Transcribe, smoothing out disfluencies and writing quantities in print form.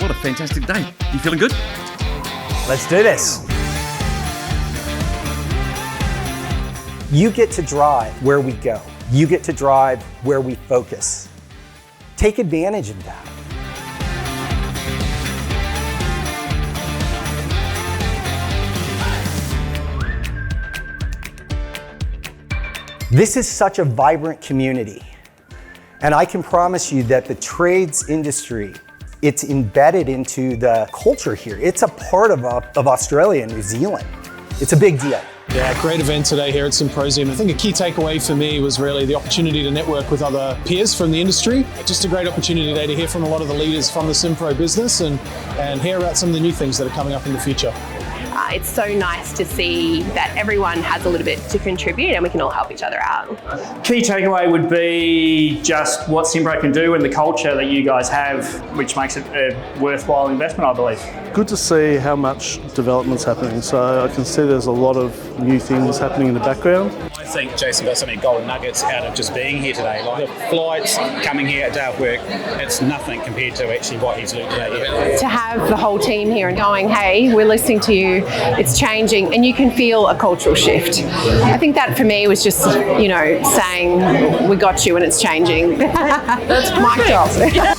What a fantastic day. You feeling good? Let's do this. You get to drive where we go. You get to drive where we focus. Take advantage of that. This is such a vibrant community. And I can promise you that the trades industry, it's embedded into the culture here. It's a part of Australia and New Zealand. It's a big deal. Yeah, great event today here at Simprosium. I think a key takeaway for me was really the opportunity to network with other peers from the industry. Just a great opportunity today to hear from a lot of the leaders from the Simpro business and hear about some of the new things that are coming up in the future. It's so nice to see that everyone has a little bit to contribute and we can all help each other out. Key takeaway would be just what Simpro can do and the culture that you guys have, which makes it a worthwhile investment, I believe. Good to see how much development's happening. So I can see there's a lot of new things happening in the background. I think Jason got so many golden nuggets out of just being here today. Like the flights, coming here at day of work, it's nothing compared to actually what he's learned today. Yeah. To have the whole team here and going, hey, we're listening to you, it's changing, and you can feel a cultural shift. I think that for me was just, saying, we got you and it's changing. That's my job.